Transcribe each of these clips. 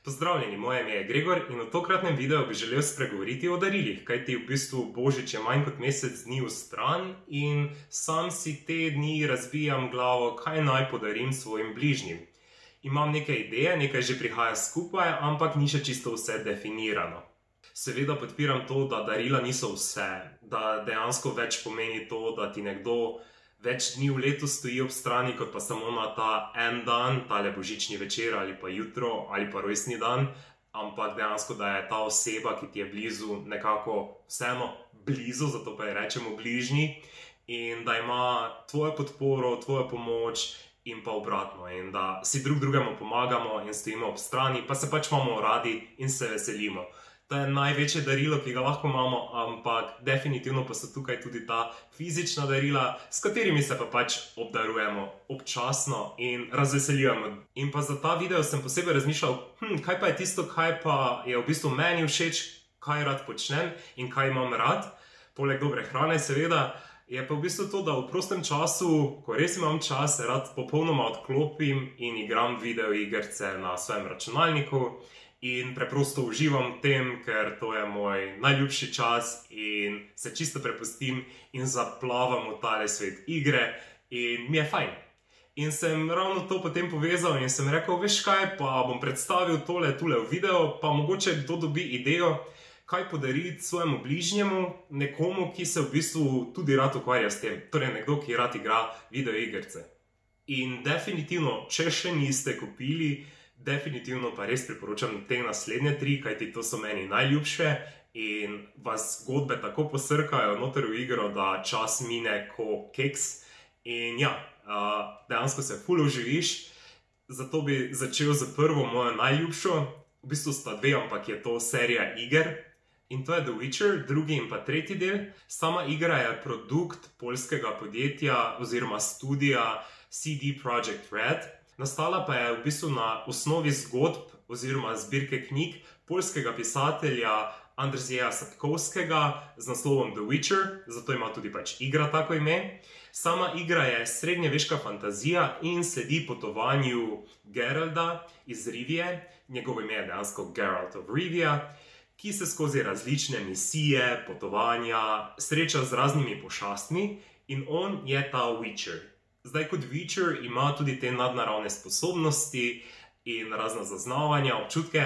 Pozdravljeni, moje ime je Gregor in v tokratnem videu bi želel spregovoriti o darilih, kajti v bistvu Božič je manj kot mesec dni vstran in sam si te dni razbijam glavo, kaj naj podarim svojim bližnjim. Imam neke ideje, nekaj že prihaja skupaj, ampak ni še čisto vse definirano. Seveda podpiram to, da darila niso vse, da dejansko več pomeni to, da ti nekdo več dni v letu stoji ob strani, kot pa samo na ta en dan, tale božični večer ali pa jutro ali pa rojstni dan, ampak dejansko, da je ta oseba, ki ti je blizu, nekako vseeno blizu, zato pa je rečemo bližnji, in da ima tvojo podporo, tvojo pomoč in pa obratno, in da si drug drugemu pomagamo in stojimo ob strani, pa se pač imamo radi in se veselimo. To je največje darilo, ki ga lahko imamo, ampak definitivno pa so tukaj tudi ta fizična darila, s katerimi se pa pač obdarujemo občasno in razveseljujemo. In pa za ta video sem posebej razmišljal, kaj pa je tisto, kaj pa je v bistvu meni všeč, kaj rad počnem in kaj imam rad, poleg dobre hrane seveda, je pa v bistvu to, da v prostem času, ko res imam čas, rad popolnoma odklopim in igram videoigrce na svojem računalniku. In preprosto uživam v tem, ker to je moj najljubši čas in se čisto prepustim in zaplavam v tale svet igre in mi je fajn. In sem ravno to potem povezal in sem rekel, veš kaj, pa bom predstavil tole v video, pa mogoče kdo dobi idejo, kaj podariti svojemu bližnjemu, nekomu, ki se v bistvu tudi rad ukvarja s tem, torej nekdo, ki rad igra videoigrce. In definitivno, če še niste kupili, definitivno pa res priporočam te naslednje 3, kajti to so meni najljubše in vas zgodbe tako posrkajo noter v igro, da čas mine ko keks. In ja, dejansko se ful uživiš, zato bi začel z prvo mojo najljubšo. V bistvu sta dve, ampak je to serija iger. In to je The Witcher, drugi in pa tretji del. Sama igra je produkt poljskega podjetja oziroma studija CD Projekt Red. Nastala pa je v bistvu na osnovi zgodb oziroma zbirke knjig poljskega pisatelja Andrzeja Sapkowskiego z naslovom The Witcher, zato ima tudi pač igra tako ime. Sama igra je srednjeveška fantazija in sledi potovanju Geralda iz Rivije, njegovo ime je dejansko Geralt of Rivia, ki se skozi različne misije, potovanja sreča z raznimi pošastmi in on je ta Witcher. Zdaj, kot Witcher ima tudi te nadnaravne sposobnosti in razna zaznavanja, občutke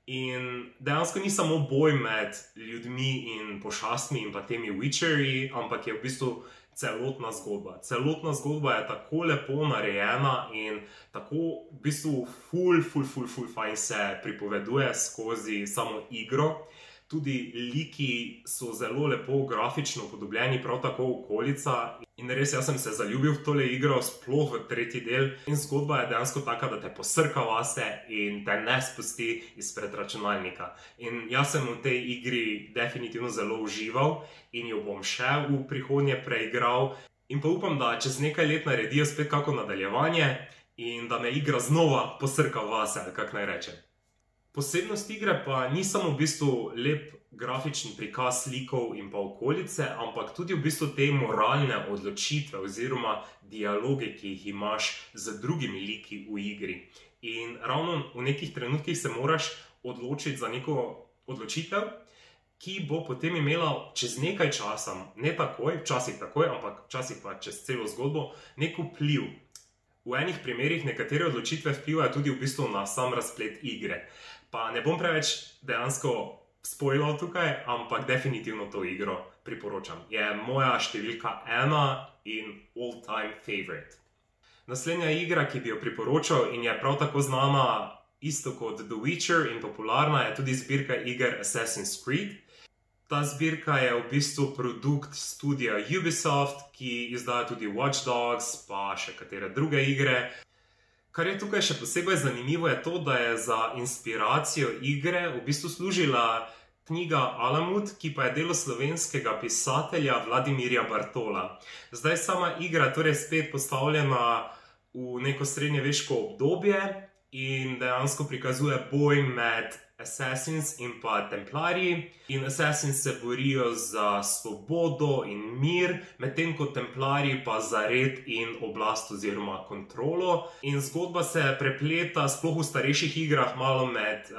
in dejansko ni samo boj med ljudmi in pošastmi in pa temi Witcherji, ampak je v bistvu celotna zgodba. Celotna zgodba je tako lepo narejena in tako v bistvu ful fajn se pripoveduje skozi samo igro. Tudi liki so zelo lepo grafično podobljeni, prav tako okolica. In res, jaz sem se zaljubil v tole igro, sploh v tretji del. In zgodba je dejansko taka, da te posrka vase in te ne spusti izpred računalnika. In jaz sem v tej igri definitivno zelo užival in jo bom še v prihodnje preigral. In pa upam, da čez nekaj let naredijo spet kako nadaljevanje in da me igra znova posrka vase, ali kak naj rečem. Posebnost igre pa ni samo v bistvu lep grafični prikaz slikov in pa okolice, ampak tudi v bistvu te moralne odločitve oziroma dialoge, ki jih imaš z drugimi liki v igri. In ravno v nekih trenutkih se moraš odločiti za neko odločitev, ki bo potem imela čez nekaj časa, ne takoj, včasih takoj, ampak včasih pa čez celo zgodbo, nek vpliv. V enih primerih nekatere odločitve vplivajo tudi v bistvu na sam razplet igre. Pa ne bom preveč dejansko spoilal tukaj, ampak definitivno to igro priporočam. Je moja številka 1 in all-time favorite. Naslednja igra, ki bi jo priporočal in je prav tako znana isto kot The Witcher in popularna, je tudi zbirka iger Assassin's Creed. Ta zbirka je v bistvu produkt studija Ubisoft, ki izdaja tudi Watch Dogs pa še katere druge igre. Kar je tukaj še posebej zanimivo je to, da je za inspiracijo igre v bistvu služila knjiga Alamut, ki pa je delo slovenskega pisatelja Vladimirja Bartola. Zdaj sama igra torej spet postavljena v neko srednjeveško obdobje in dejansko prikazuje boj med Assassins in pa Templarji. In Assassins se borijo za svobodo in mir, medtem ko Templarji pa za red in oblast oziroma kontrolo. In zgodba se prepleta sploh v starejših igrah malo med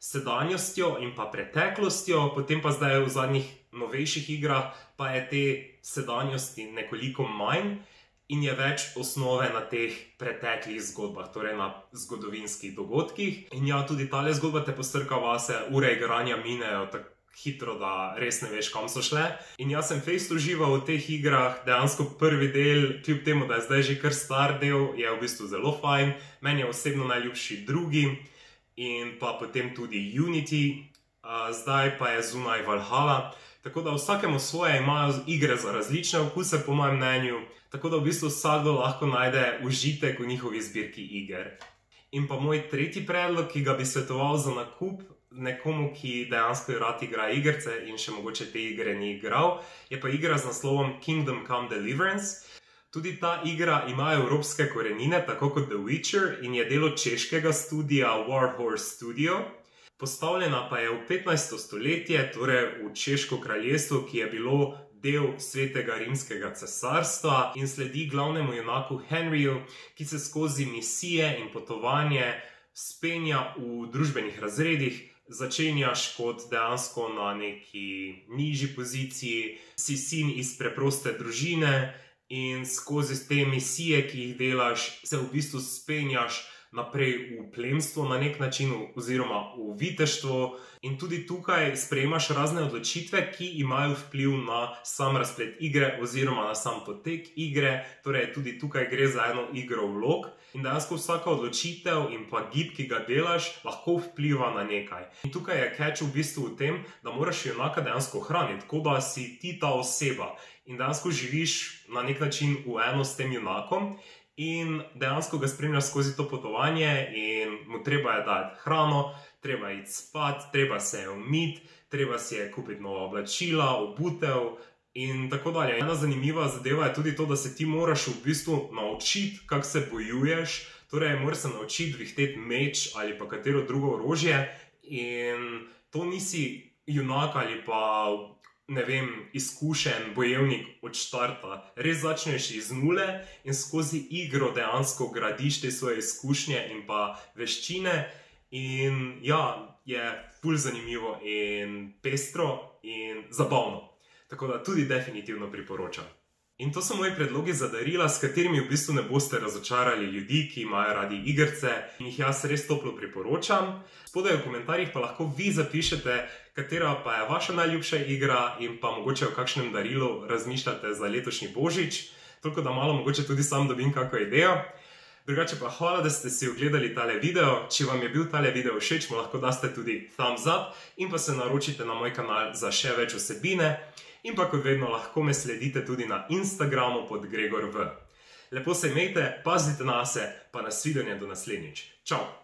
sedanjostjo in pa preteklostjo, potem pa zdaj v zadnjih novejših igrah pa je te sedanjosti nekoliko manj in je več osnove na teh preteklih zgodbah, torej na zgodovinskih dogodkih. In ja, tudi tale zgodba te postrka vase, ure igranja minejo tako hitro, da res ne veš, kam so šle. In jaz sem fejst užival v teh igrah, dejansko prvi del, kljub temu, da je zdaj že kar star del, je v bistvu zelo fajn. Meni je osebno najljubši drugi in pa potem tudi Unity, zdaj pa je zunaj Valhalla. Tako da vsakemu svoje, imajo igre za različne okuse, po mojem mnenju, tako da v bistvu vsakdo lahko najde užitek v njihovi zbirki iger. In pa moj tretji predlog, ki ga bi svetoval za nakup nekomu, ki dejansko rad igra igrice in še mogoče te igre ni igral, je pa igra z naslovom Kingdom Come Deliverance. Tudi ta igra ima evropske korenine, tako kot The Witcher, in je delo češkega studija Warhorse Studio. Postavljena pa je v 15. stoletje, torej v Češko kraljestvo, ki je bilo del Svetega rimskega cesarstva in sledi glavnemu junaku Henryju, ki se skozi misije in potovanje spenja v družbenih razredih. Začenjaš kot dejansko na neki nižji poziciji, si sin iz preproste družine in skozi te misije, ki jih delaš, se v bistvu spenjaš naprej v plemstvo na nek način oziroma v viteštvo in tudi tukaj sprejemaš razne odločitve, ki imajo vpliv na sam razplet igre oziroma na sam potek igre, torej tudi tukaj gre za eno igro vlog in dejansko vsaka odločitev in pa gib, ki ga delaš, lahko vpliva na nekaj. In tukaj je catch v bistvu v tem, da moraš junaka dejansko hraniti, tako da si ti ta oseba in dejansko živiš na nek način v eno s tem junakom. In dejansko ga spremljaš skozi to potovanje in mu treba je dati hrano, treba je iti spat, treba se je umiti, treba si je kupiti nova oblačila, obutev in tako dalje. Ena zanimiva zadeva je tudi to, da se ti moraš v bistvu naučiti, kako se bojuješ, torej moraš se naučiti vihteti meč ali pa katero drugo orožje in to nisi junak ali pa ne vem, izkušen bojevnik od štarta. Res začneš iz nule in skozi igro dejansko gradiš te svoje izkušnje in pa veščine in ja, je ful zanimivo in pestro in zabavno. Tako da tudi definitivno priporočam. In to so moji predlogi za darila, s katerimi v bistvu ne boste razočarali ljudi, ki imajo radi igrice in jih jaz res toplo priporočam. Spodaj v komentarjih pa lahko vi zapišete, katera pa je vaša najljubša igra in pa mogoče o kakšnem darilu razmišljate za letošnji božič, toliko da malo mogoče tudi sam dobim kakšno idejo. Drugače pa hvala, da ste si ogledali tale video. Če vam je bil tale video všeč, mu lahko daste tudi thumbs up in pa se naročite na moj kanal za še več vsebine. In pa kot vedno lahko me sledite tudi na Instagramu pod GregorV. Lepo se imejte, pazite na se, pa nasvidenje do naslednjič. Čau!